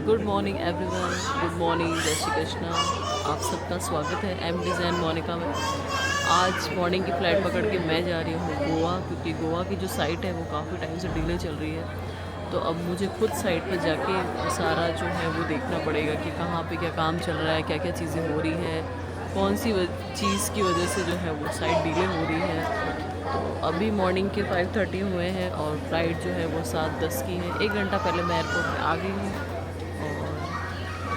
Good morning everyone, good morning, जय श्री कृष्णा। आप सबका स्वागत है एम डिज़ाइन मोनिका में। आज मॉर्निंग की फ़्लाइट पकड़ के मैं जा रही हूँ गोवा, क्योंकि गोवा की जो साइट है वो काफ़ी टाइम से डिले चल रही है। तो अब मुझे खुद साइट पर जाके सारा जो है वो देखना पड़ेगा कि कहाँ पे क्या काम चल रहा है, क्या क्या चीज़ें हो रही है, कौन सी चीज़ की वजह से जो है वो साइट डिले हो रही है। तो अभी मॉर्निंग के 5:30 हुए हैं और फ़्लाइट जो है वो 7:10 की है। 1 घंटा पहले मैं एयरपोर्ट पे आ गई हूँ।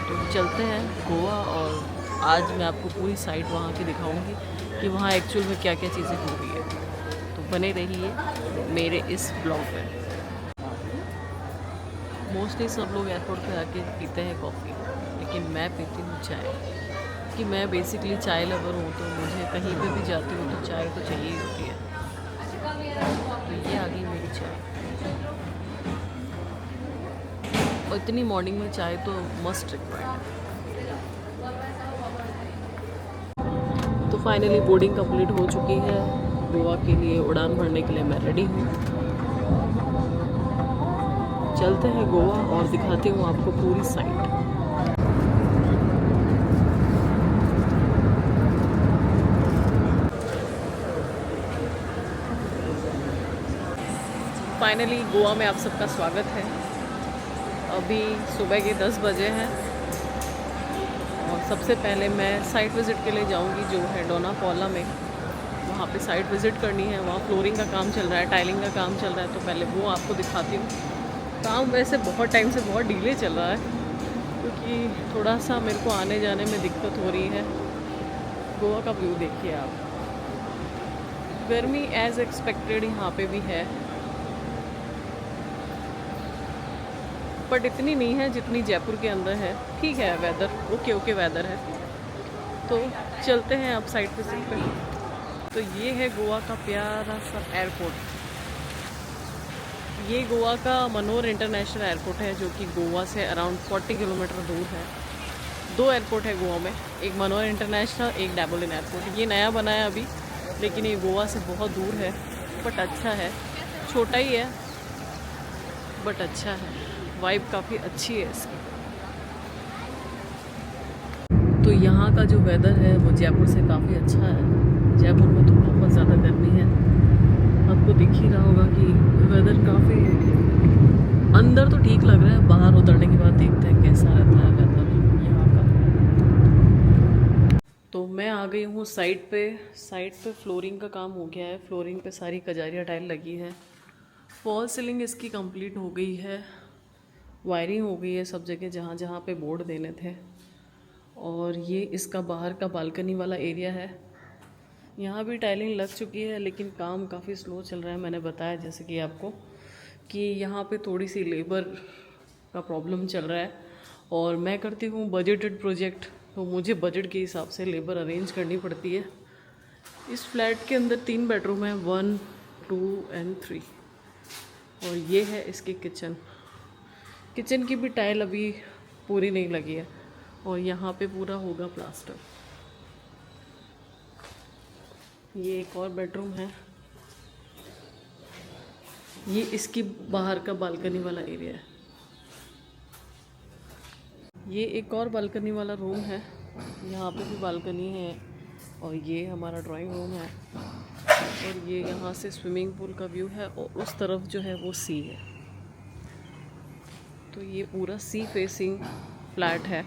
और तो चलते हैं गोवा, और आज मैं आपको पूरी साइट वहाँ की दिखाऊंगी कि वहाँ एक्चुअल में क्या क्या चीज़ें हो रही है। तो बने रहिए मेरे इस ब्लॉग में। मोस्टली सब लोग एयरपोर्ट पे आके पीते हैं कॉफ़ी, लेकिन मैं पीती हूँ चाय, कि मैं बेसिकली चाय लवर हूँ। तो मुझे कहीं पे भी जाती हूँ तो चाय तो चाहिए ही होती है। तो ये आ गई मेरी चाय, और इतनी मॉर्निंग में चाय तो मस्ट रिक्वायर्ड है। तो फाइनली बोर्डिंग कंप्लीट हो चुकी है। गोवा के लिए उड़ान भरने के लिए मैं रेडी हूँ। चलते हैं गोवा और दिखाती हूँ आपको पूरी साइट। फाइनली गोवा में आप सबका स्वागत है। अभी सुबह के 10 बजे हैं और सबसे पहले मैं साइट विज़िट के लिए जाऊंगी जो है डोना पॉला में। वहाँ पे साइट विज़िट करनी है। वहाँ फ्लोरिंग का काम चल रहा है, टाइलिंग का काम चल रहा है, तो पहले वो आपको दिखाती हूँ। काम वैसे बहुत टाइम से बहुत डिले चल रहा है, क्योंकि थोड़ा सा मेरे को आने जाने में दिक्कत हो रही है। गोवा का व्यू देखिए आप। गर्मी एज़ एक्सपेक्टेड यहाँ पे भी है, बट इतनी नहीं है जितनी जयपुर के अंदर है। ठीक है वेदर, ओके वेदर है। तो चलते हैं अब साइट विजिट पे। तो ये है गोवा का प्यारा सा एयरपोर्ट। ये गोवा का मनोर इंटरनेशनल एयरपोर्ट है, जो कि गोवा से अराउंड 40 किलोमीटर दूर है। 2 एयरपोर्ट है गोवा में, एक मनोर इंटरनेशनल, एक डैबोलिन एयरपोर्ट। ये नया बना है अभी, लेकिन ये गोवा से बहुत दूर है, बट अच्छा है। छोटा ही है बट अच्छा है, वाइब काफ़ी अच्छी है इसकी। तो यहाँ का जो वेदर है वो जयपुर से काफ़ी अच्छा है। जयपुर में तो बहुत ज़्यादा गर्मी है, आपको दिख ही रहा होगा कि वेदर काफ़ी अंदर तो ठीक लग रहा है, बाहर उतरने के बाद देखते हैं कैसा रहता है वेदर यहाँ का। तो मैं आ गई हूँ साइट पे। साइट पे फ्लोरिंग का काम हो गया है। फ्लोरिंग पे सारी कजारिया टाइल लगी है। फॉल सीलिंग इसकी कंप्लीट हो गई है। वायरिंग हो गई है सब जगह जहाँ जहाँ पे बोर्ड देने थे। और ये इसका बाहर का बालकनी वाला एरिया है। यहाँ भी टाइलिंग लग चुकी है, लेकिन काम काफ़ी स्लो चल रहा है। मैंने बताया जैसे कि आपको कि यहाँ पे थोड़ी सी लेबर का प्रॉब्लम चल रहा है, और मैं करती हूँ बजटेड प्रोजेक्ट, तो मुझे बजट के हिसाब से लेबर अरेंज करनी पड़ती है। इस फ्लैट के अंदर 3 बेडरूम हैं, 1, 2 एंड 3। और ये है इसकी किचन। किचन की भी टाइल अभी पूरी नहीं लगी है, और यहाँ पे पूरा होगा प्लास्टर। ये एक और बेडरूम है। ये इसकी बाहर का बालकनी वाला एरिया है। ये एक और बालकनी वाला रूम है, यहाँ पे भी बालकनी है। और ये हमारा ड्राइंग रूम है, और ये यहाँ से स्विमिंग पूल का व्यू है, और उस तरफ जो है वो सी है। तो ये पूरा सी फेसिंग फ्लैट है।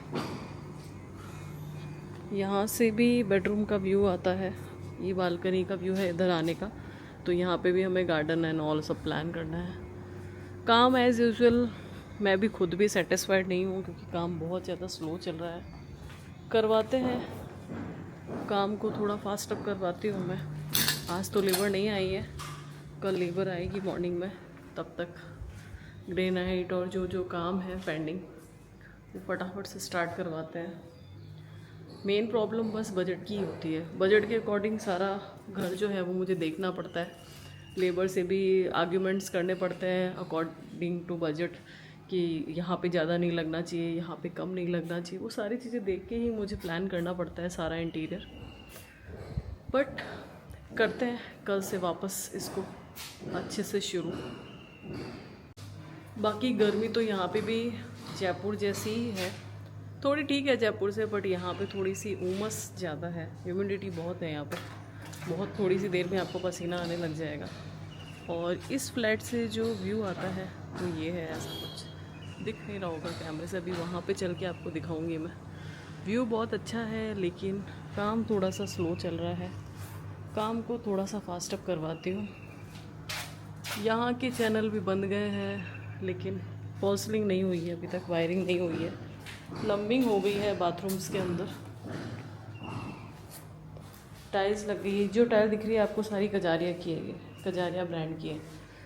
यहाँ से भी बेडरूम का व्यू आता है। ये बालकनी का व्यू है इधर आने का। तो यहाँ पे भी हमें गार्डन एंड ऑल सब प्लान करना है। काम एज़ यूजुअल। मैं भी खुद भी सेटिस्फाइड नहीं हूँ, क्योंकि काम बहुत ज़्यादा स्लो चल रहा है। करवाते हैं काम को, थोड़ा फास्ट अप करवाती हूँ मैं। आज तो लेबर नहीं आई है, कल लेबर आएगी मॉर्निंग में। तब तक ग्रेनाइट और जो जो काम है पेंडिंग वो फटाफट से स्टार्ट करवाते हैं। मेन प्रॉब्लम बस बजट की होती है। बजट के अकॉर्डिंग सारा घर जो है वो मुझे देखना पड़ता है। लेबर से भी आर्ग्यूमेंट्स करने पड़ते हैं अकॉर्डिंग टू बजट, कि यहाँ पे ज़्यादा नहीं लगना चाहिए, यहाँ पे कम नहीं लगना चाहिए। वो सारी चीज़ें देख के ही मुझे प्लान करना पड़ता है सारा इंटीरियर। बट करते हैं कल से वापस इसको अच्छे से शुरू। बाकी गर्मी तो यहाँ पे भी जयपुर जैसी ही है, थोड़ी ठीक है जयपुर से, बट यहाँ पे थोड़ी सी उमस ज़्यादा है, ह्यूमिडिटी बहुत है यहाँ पे, बहुत थोड़ी सी देर में आपको पसीना आने लग जाएगा। और इस फ्लैट से जो व्यू आता है तो ये है, ऐसा कुछ दिख नहीं रहा होगा कैमरे से, अभी वहाँ पे चल के आपको दिखाऊंगी मैं। व्यू बहुत अच्छा है, लेकिन काम थोड़ा सा स्लो चल रहा है, काम को थोड़ा सा फास्ट अप करवाती हूँ। यहाँ के चैनल भी बंद गए हैं, लेकिन फॉल्सलिंग नहीं हुई है अभी तक, वायरिंग नहीं हुई है, प्लम्बिंग हो गई है बाथरूम्स के अंदर, टाइल्स लग गई है। जो टाइल दिख रही है आपको सारी कजारिया की है, कजारिया ब्रांड की है।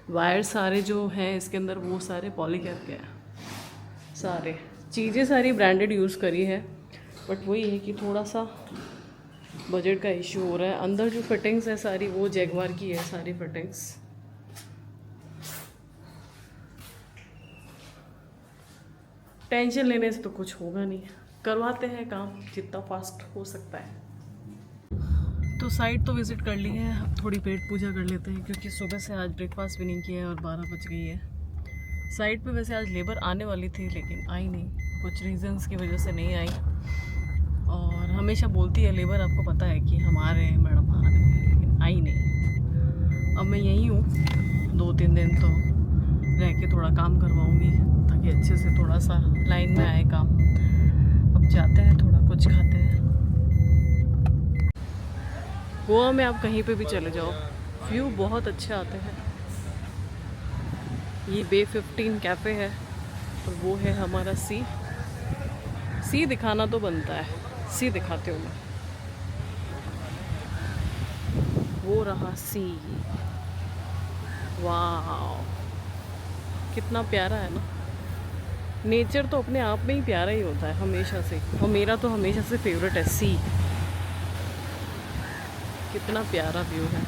वायर सारे जो हैं इसके अंदर वो सारे पॉलीकैब के हैं, सारे चीज़ें सारी ब्रांडेड यूज़ करी है, बट वही है कि थोड़ा सा बजट का इशू हो रहा है। अंदर जो फिटिंग्स है सारी वो जैगवार की है, सारी फिटिंग्स। टेंशन लेने से तो कुछ होगा नहीं, करवाते हैं काम जितना फास्ट हो सकता है। तो साइट तो विज़िट कर ली है, अब थोड़ी पेट पूजा कर लेते हैं, क्योंकि सुबह से आज ब्रेकफास्ट भी नहीं किया है और 12 बज गई है। साइट पे वैसे आज लेबर आने वाली थी, लेकिन आई नहीं, कुछ रीजंस की वजह से नहीं आई। और हमेशा बोलती है लेबर, आपको पता है कि हमारे मैडम आ रहे हैं, लेकिन आई नहीं। अब मैं यहीं हूँ, 2-3 दिन तो रह के थोड़ा काम करवाऊँगी, ताकि अच्छे से थोड़ा सा लाइन में आए काम। अब जाते हैं, थोड़ा कुछ खाते हैं। गोवा में आप कहीं पे भी चले जाओ, व्यू बहुत अच्छे आते हैं। ये बे 15 कैफ़े है और वो है हमारा सी दिखाना तो बनता है, सी दिखाती हूँ मैं। वो रहा सी, वाह कितना प्यारा है ना। नेचर तो अपने आप में ही प्यारा ही होता है हमेशा से, और मेरा तो हमेशा से फेवरेट है सी। कितना प्यारा व्यू है,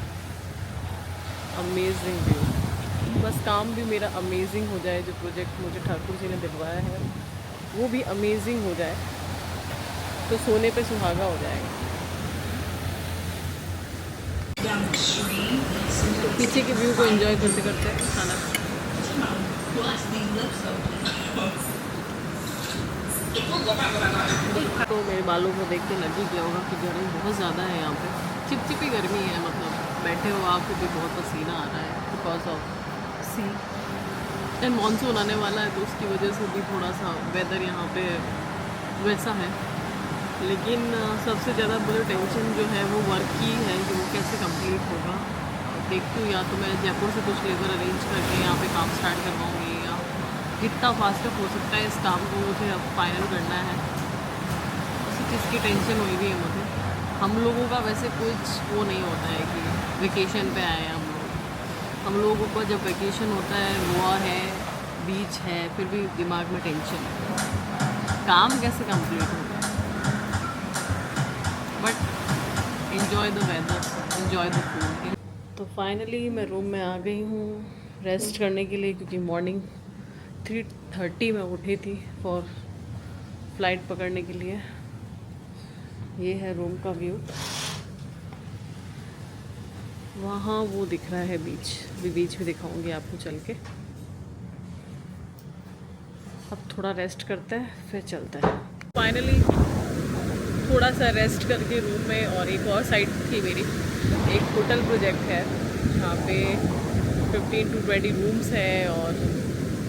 अमेजिंग व्यू। बस काम भी मेरा अमेजिंग हो जाए, जो प्रोजेक्ट मुझे ठाकुर जी ने दिलवाया है वो भी अमेजिंग हो जाए, तो सोने पे सुहागा हो जाएगा। तो पीछे के व्यू को एंजॉय करते करते खाना, तो मेरे बालों को देख के लग ही गया होगा कि गर्मी बहुत ज़्यादा है यहाँ पे, चिपचिपी गर्मी है, मतलब बैठे हो आपको भी बहुत पसीना आ रहा है because of sea. And monsoon आने वाला है, तो उसकी वजह से भी थोड़ा सा वेदर यहाँ पे वैसा है। लेकिन सबसे ज़्यादा मुझे टेंशन जो है वो वर्क की है कि वो कैसे कंप्लीट होगा। देखती हूँ, या तो मैं जयपुर से कुछ लेबर अरेंज करके यहाँ पे काम स्टार्ट करवाऊँगी, या जितना फास्ट हो सकता है इस काम को मुझे अब फाइनल करना है। उसी चीज़ की टेंशन हुई भी है मुझे। हम लोगों का वैसे कुछ वो नहीं होता है कि वेकेशन पे आए हम लोगों का जब वेकेशन होता है, गोवा है, बीच है, फिर भी दिमाग में टेंशन है, काम कैसे कंप्लीट होगा। But enjoy the weather, enjoy the food. तो फाइनली मैं रूम में आ गई हूँ रेस्ट करने के लिए, क्योंकि मॉर्निंग 3:30 में उठी थी फॉर फ्लाइट पकड़ने के लिए। ये है रूम का व्यू, वहाँ वो दिख रहा है बीच, बीच भी दिखाऊंगी आपको चल के। अब थोड़ा रेस्ट करते हैं फिर चलते हैं। फाइनली थोड़ा सा रेस्ट करके रूम में, और एक और साइट थी मेरी, एक होटल प्रोजेक्ट है जहाँ पे 15 to 20 रूम्स है और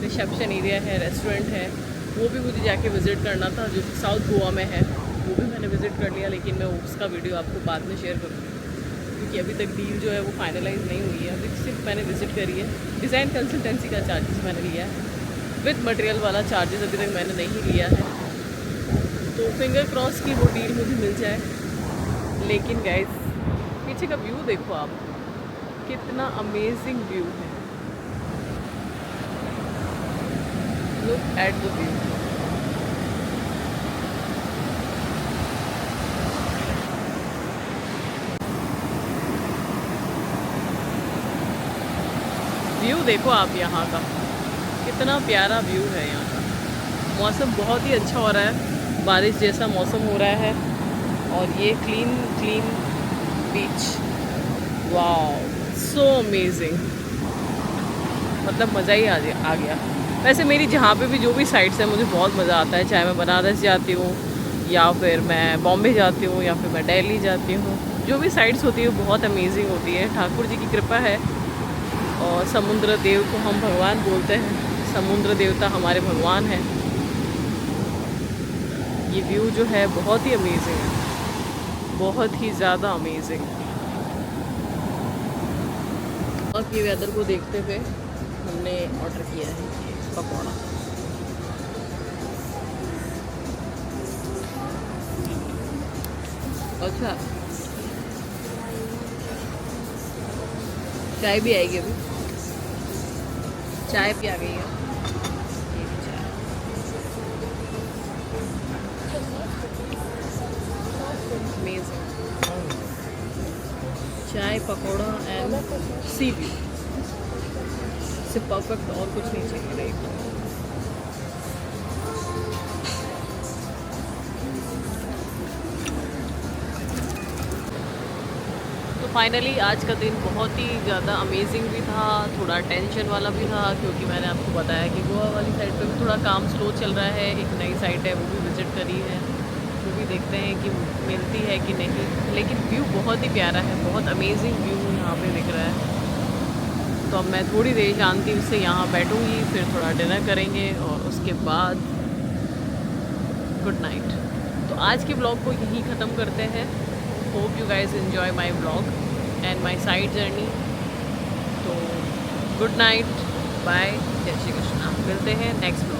रिसेप्शन एरिया है, रेस्टोरेंट है। वो भी मुझे जाके विज़िट करना था, जो साउथ गोवा में है, वो भी मैंने विज़िट कर लिया, लेकिन मैं उसका वीडियो आपको बाद में शेयर करूँगी, क्योंकि अभी तक डील जो है वो फाइनलाइज नहीं हुई है। अभी सिर्फ मैंने विज़िट करी है। डिज़ाइन कंसल्टेंसी का चार्जेस मैंने लिया है, विद मटेरियल वाला चार्जेस अभी तक मैंने नहीं लिया है। तो फिंगर क्रॉस की वो डील मुझे मिल जाए। लेकिन गाइस पीछे का व्यू देखो आप, कितना अमेजिंग व्यू है। Look at the view. View देखो आप यहाँ का, कितना प्यारा व्यू है यहाँ का। मौसम बहुत ही अच्छा हो रहा है, बारिश जैसा मौसम हो रहा है, और ये क्लीन बीच, वाओ सो अमेजिंग, मतलब मज़ा ही आ गया। वैसे मेरी जहाँ पे भी जो भी साइट्स हैं मुझे बहुत मज़ा आता है, चाहे मैं बनारस जाती हूँ या फिर मैं बॉम्बे जाती हूँ या फिर मैं दिल्ली जाती हूँ। जो भी साइट्स होती है वो बहुत अमेजिंग होती है। ठाकुर जी की कृपा है। और समुद्र देव को हम भगवान बोलते हैं, समुद्र देवता हमारे भगवान हैं। ये व्यू जो है बहुत ही अमेजिंग है, बहुत ही ज़्यादा अमेजिंग। और ये वेदर को देखते हुए हमने ऑर्डर किया है पकौड़ा। अच्छा, चाय भी आएगी अभी, चाय भी आ गई है। ये भी चाय, अमेजिंग चाय पकौड़ा एंड सी व्यू से परफेक्ट और कुछ नहीं चाहिए राइट। तो फाइनली आज का दिन बहुत ही ज़्यादा अमेजिंग भी था, थोड़ा टेंशन वाला भी था, क्योंकि मैंने आपको बताया कि गोवा वाली साइड पे भी थोड़ा काम स्लो चल रहा है। एक नई साइट है वो भी विज़िट करी है, वो भी देखते हैं कि मिलती है कि नहीं। लेकिन व्यू बहुत ही प्यारा है, बहुत अमेजिंग व्यू यहाँ पे दिख रहा है। तो अब मैं थोड़ी देर शांति से यहाँ बैठूँगी, फिर थोड़ा डिनर करेंगे और उसके बाद गुड नाइट। तो आज के ब्लॉग को यहीं ख़त्म करते हैं। Hope you guys enjoy my blog and my side journey. तो गुड नाइट, बाय, जय श्री कृष्णा। मिलते हैं नेक्स्ट ब्लॉग।